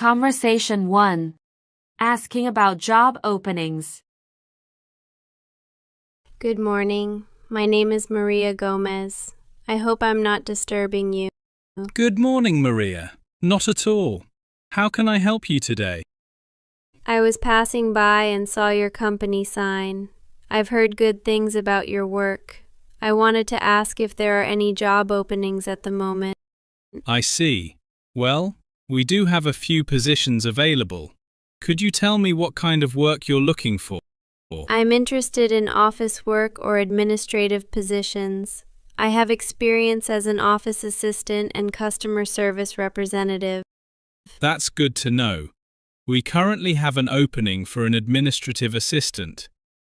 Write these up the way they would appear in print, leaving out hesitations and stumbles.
Conversation 1. Asking about job openings. Good morning. My name is Maria Gomez. I hope I'm not disturbing you. Good morning, Maria. Not at all. How can I help you today? I was passing by and saw your company sign. I've heard good things about your work. I wanted to ask if there are any job openings at the moment. I see. Well, we do have a few positions available. Could you tell me what kind of work you're looking for? I'm interested in office work or administrative positions. I have experience as an office assistant and customer service representative. That's good to know. We currently have an opening for an administrative assistant.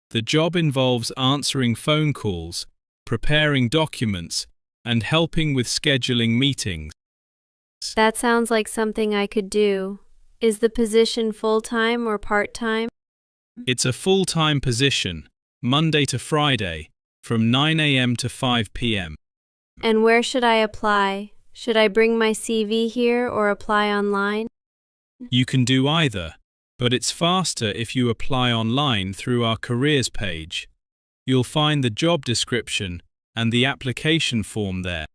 The job involves answering phone calls, preparing documents, and helping with scheduling meetings. That sounds like something I could do. Is the position full-time or part-time? It's a full-time position, Monday to Friday, from 9 a.m. to 5 p.m. And where should I apply? Should I bring my CV here or apply online? You can do either, but it's faster if you apply online through our careers page. You'll find the job description and the application form there.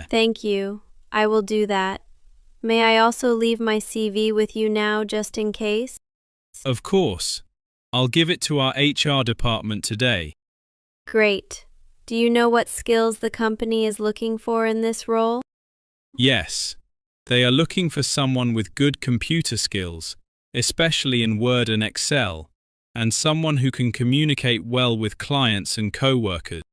Thank you. I will do that. May I also leave my CV with you now just in case? Of course. I'll give it to our HR department today. Great. Do you know what skills the company is looking for in this role? Yes. They are looking for someone with good computer skills, especially in Word and Excel, and someone who can communicate well with clients and co-workers.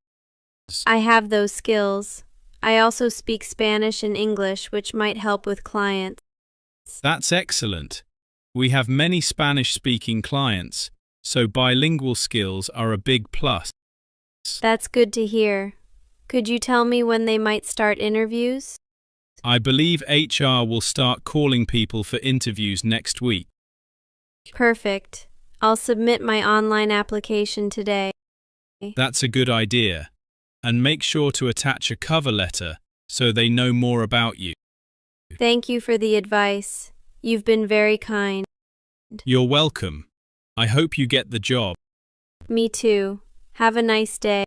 I have those skills. I also speak Spanish and English, which might help with clients. That's excellent. We have many Spanish-speaking clients, so bilingual skills are a big plus. That's good to hear. Could you tell me when they might start interviews? I believe HR will start calling people for interviews next week. Perfect. I'll submit my online application today. That's a good idea. And make sure to attach a cover letter so they know more about you. Thank you for the advice. You've been very kind. You're welcome. I hope you get the job. Me too. Have a nice day.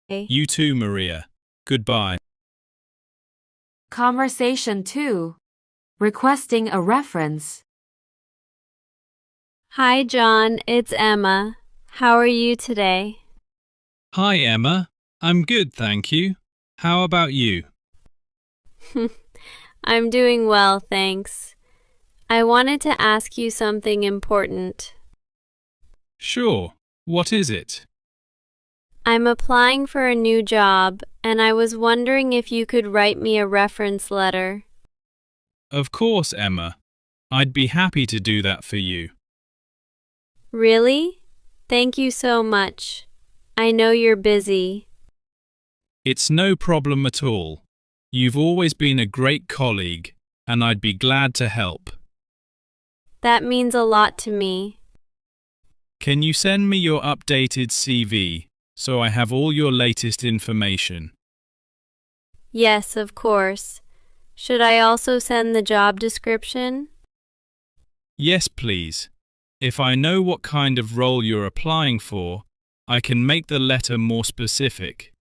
You too, Maria. Goodbye. Conversation 2. Requesting a reference. Hi, John. It's Emma. How are you today? Hi, Emma. I'm good, thank you. How about you? I'm doing well, thanks. I wanted to ask you something important. Sure. What is it? I'm applying for a new job, and I was wondering if you could write me a reference letter. Of course, Emma. I'd be happy to do that for you. Really? Thank you so much. I know you're busy. It's no problem at all. You've always been a great colleague, and I'd be glad to help. That means a lot to me. Can you send me your updated CV so I have all your latest information? Yes, of course. Should I also send the job description? Yes, please. If I know what kind of role you're applying for, I can make the letter more specific.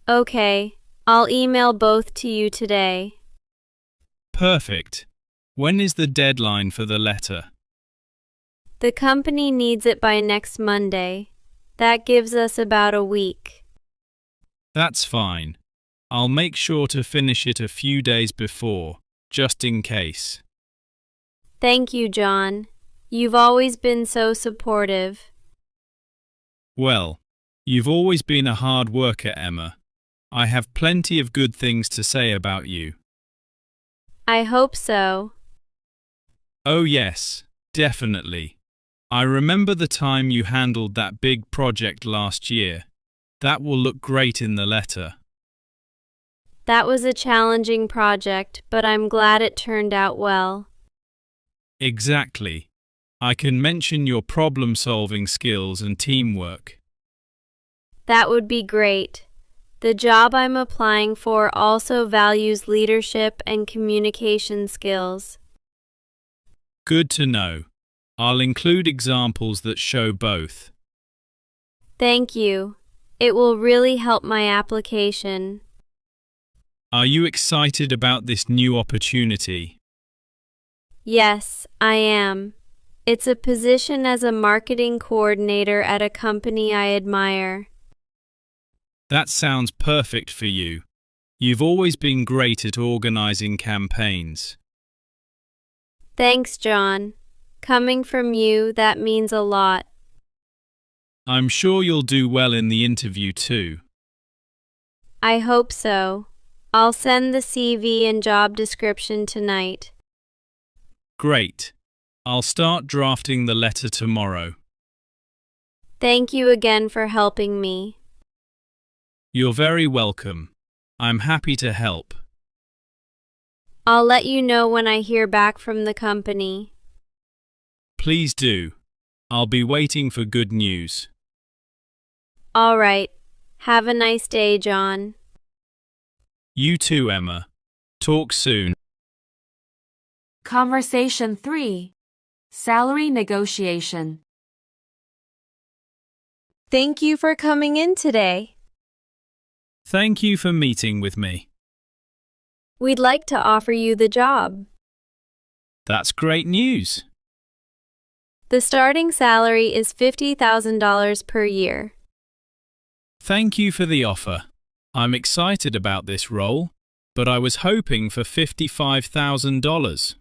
Okay, I'll email both to you today. Perfect. When is the deadline for the letter? The company needs it by next Monday. That gives us about a week. That's fine. I'll make sure to finish it a few days before, just in case. Thank you, John. You've always been so supportive. Well, you've always been a hard worker, Emma. I have plenty of good things to say about you. I hope so. Oh yes, definitely. I remember the time you handled that big project last year. That will look great in the letter. That was a challenging project, but I'm glad it turned out well. Exactly. I can mention your problem-solving skills and teamwork. That would be great. The job I'm applying for also values leadership and communication skills. Good to know. I'll include examples that show both. Thank you. It will really help my application. Are you excited about this new opportunity? Yes, I am. It's a position as a marketing coordinator at a company I admire. That sounds perfect for you. You've always been great at organizing campaigns. Thanks, John. Coming from you, that means a lot. I'm sure you'll do well in the interview too. I hope so. I'll send the CV and job description tonight. Great. I'll start drafting the letter tomorrow. Thank you again for helping me. You're very welcome. I'm happy to help. I'll let you know when I hear back from the company. Please do. I'll be waiting for good news. All right. Have a nice day, John. You too, Emma. Talk soon. Conversation 3. Salary negotiation. Thank you for coming in today. Thank you for meeting with me. We'd like to offer you the job. That's great news. The starting salary is $50,000 per year. Thank you for the offer. I'm excited about this role, but I was hoping for $55,000.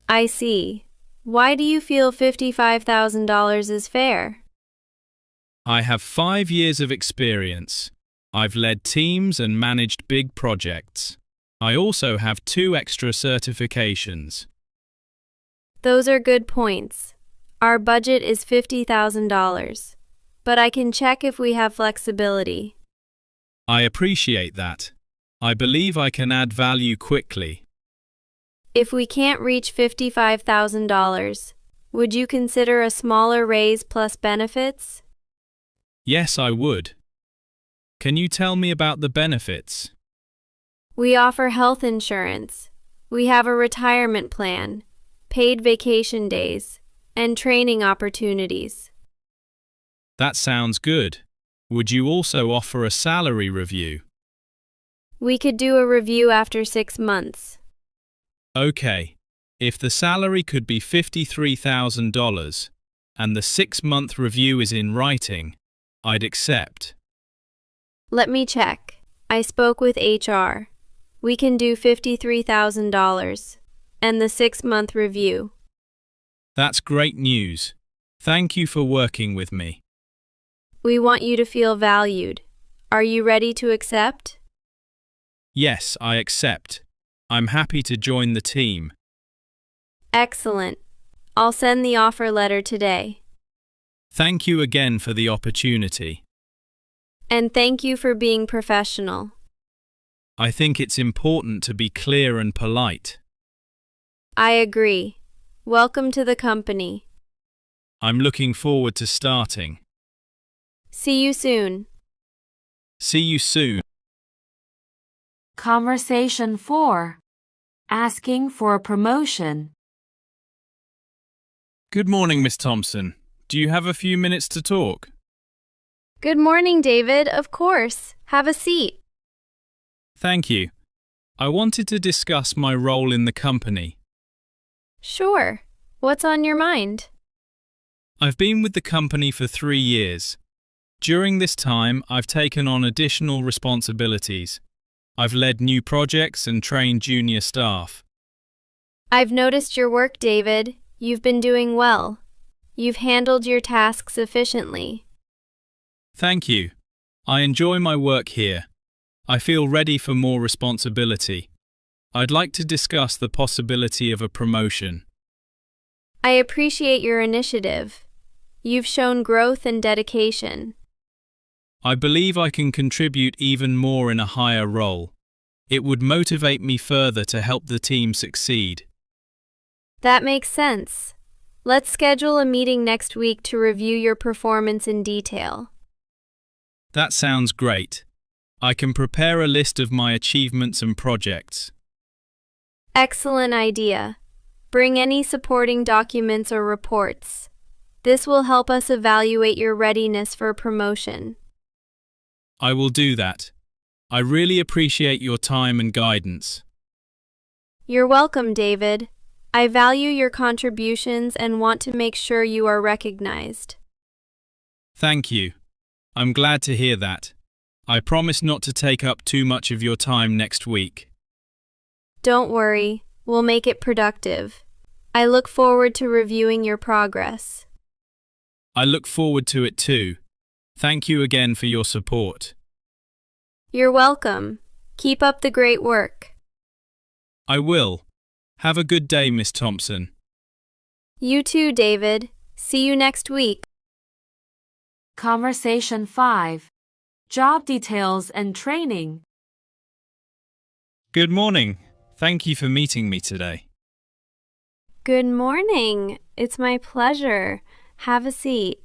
I see. Why do you feel $55,000 is fair? I have 5 years of experience. I've led teams and managed big projects. I also have 2 extra certifications. Those are good points. Our budget is $50,000, but I can check if we have flexibility. I appreciate that. I believe I can add value quickly. If we can't reach $55,000, would you consider a smaller raise plus benefits? Yes, I would. Can you tell me about the benefits? We offer health insurance. We have a retirement plan, paid vacation days, and training opportunities. That sounds good. Would you also offer a salary review? We could do a review after 6 months. Okay. If the salary could be $53,000 and the 6-month review is in writing, I'd accept. Let me check. I spoke with HR. We can do $53,000 and the 6-month review. That's great news. Thank you for working with me. We want you to feel valued. Are you ready to accept? Yes, I accept. I'm happy to join the team. Excellent. I'll send the offer letter today. Thank you again for the opportunity. And thank you for being professional. I think it's important to be clear and polite. I agree. Welcome to the company. I'm looking forward to starting. See you soon. See you soon. Conversation 4. Asking for a promotion. Good morning, Miss Thompson. Do you have a few minutes to talk? Good morning, David. Of course. Have a seat. Thank you. I wanted to discuss my role in the company. Sure. What's on your mind? I've been with the company for 3 years. During this time, I've taken on additional responsibilities. I've led new projects and trained junior staff. I've noticed your work, David. You've been doing well. You've handled your tasks efficiently. Thank you. I enjoy my work here. I feel ready for more responsibility. I'd like to discuss the possibility of a promotion. I appreciate your initiative. You've shown growth and dedication. I believe I can contribute even more in a higher role. It would motivate me further to help the team succeed. That makes sense. Let's schedule a meeting next week to review your performance in detail. That sounds great. I can prepare a list of my achievements and projects. Excellent idea. Bring any supporting documents or reports. This will help us evaluate your readiness for promotion. I will do that. I really appreciate your time and guidance. You're welcome, David. I value your contributions and want to make sure you are recognized. Thank you. I'm glad to hear that. I promise not to take up too much of your time next week. Don't worry, we'll make it productive. I look forward to reviewing your progress. I look forward to it too. Thank you again for your support. You're welcome. Keep up the great work. I will. Have a good day, Miss Thompson. You too, David. See you next week. Conversation 5. Job details and training. Good morning. Thank you for meeting me today. Good morning. It's my pleasure. Have a seat.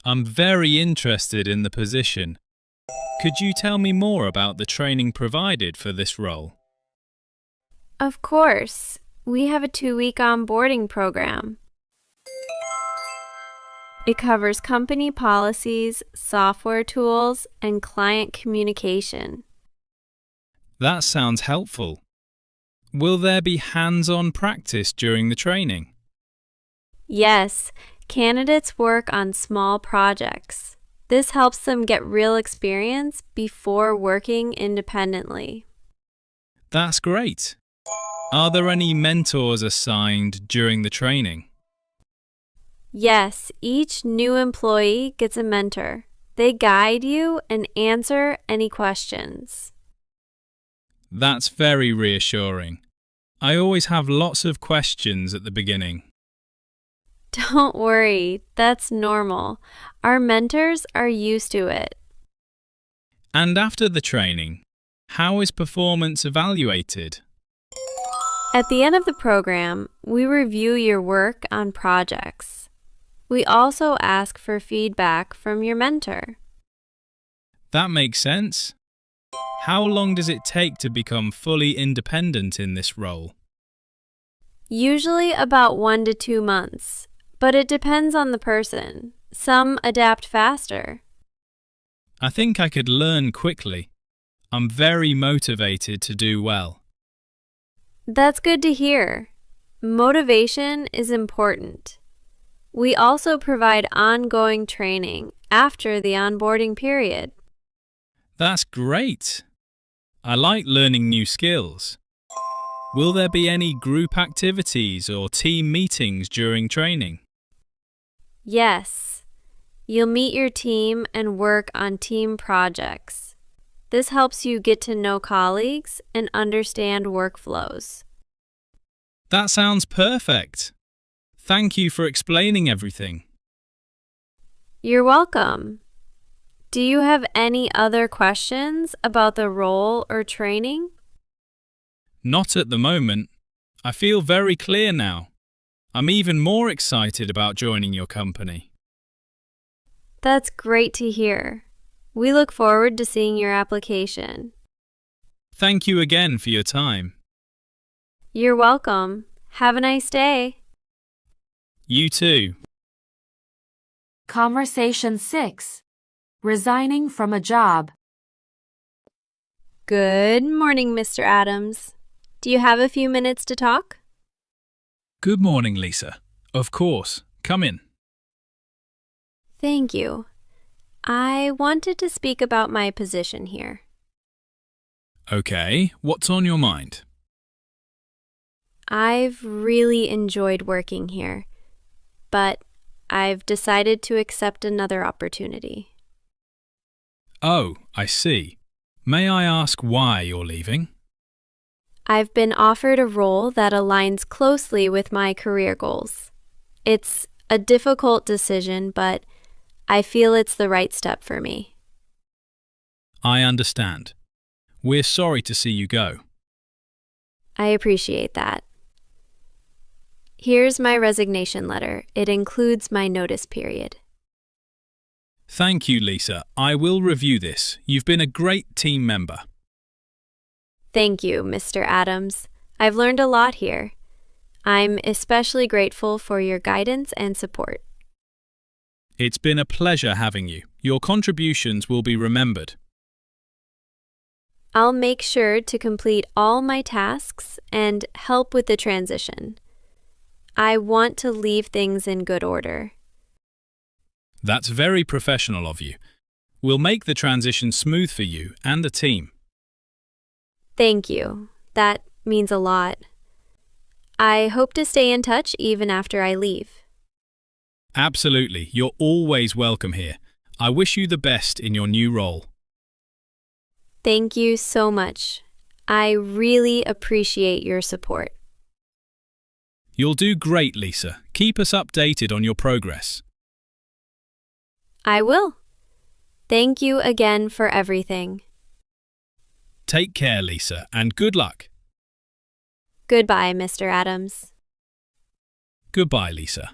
I'm very interested in the position. Could you tell me more about the training provided for this role? Of course. We have a 2-week onboarding program. It covers company policies, software tools, and client communication. That sounds helpful. Will there be hands-on practice during the training? Yes, candidates work on small projects. This helps them get real experience before working independently. That's great. Are there any mentors assigned during the training? Yes, each new employee gets a mentor. They guide you and answer any questions. That's very reassuring. I always have lots of questions at the beginning. Don't worry, that's normal. Our mentors are used to it. And after the training, how is performance evaluated? At the end of the program, we review your work on projects. We also ask for feedback from your mentor. That makes sense. How long does it take to become fully independent in this role? Usually about 1 to 2 months, but it depends on the person. Some adapt faster. I think I could learn quickly. I'm very motivated to do well. That's good to hear. Motivation is important. We also provide ongoing training after the onboarding period. That's great. I like learning new skills. Will there be any group activities or team meetings during training? Yes. You'll meet your team and work on team projects. This helps you get to know colleagues and understand workflows. That sounds perfect. Thank you for explaining everything. You're welcome. Do you have any other questions about the role or training? Not at the moment. I feel very clear now. I'm even more excited about joining your company. That's great to hear. We look forward to seeing your application. Thank you again for your time. You're welcome. Have a nice day. You too. Conversation 6. Resigning from a job. Good morning, Mr. Adams. Do you have a few minutes to talk? Good morning, Lisa. Of course. Come in. Thank you. I wanted to speak about my position here. Okay, what's on your mind? I've really enjoyed working here, but I've decided to accept another opportunity. Oh, I see. May I ask why you're leaving? I've been offered a role that aligns closely with my career goals. It's a difficult decision, but I feel it's the right step for me. I understand. We're sorry to see you go. I appreciate that. Here's my resignation letter. It includes my notice period. Thank you, Lisa. I will review this. You've been a great team member. Thank you, Mr. Adams. I've learned a lot here. I'm especially grateful for your guidance and support. It's been a pleasure having you. Your contributions will be remembered. I'll make sure to complete all my tasks and help with the transition. I want to leave things in good order. That's very professional of you. We'll make the transition smooth for you and the team. Thank you. That means a lot. I hope to stay in touch even after I leave. Absolutely. You're always welcome here. I wish you the best in your new role. Thank you so much. I really appreciate your support. You'll do great, Lisa. Keep us updated on your progress. I will. Thank you again for everything. Take care, Lisa, and good luck. Goodbye, Mr. Adams. Goodbye, Lisa.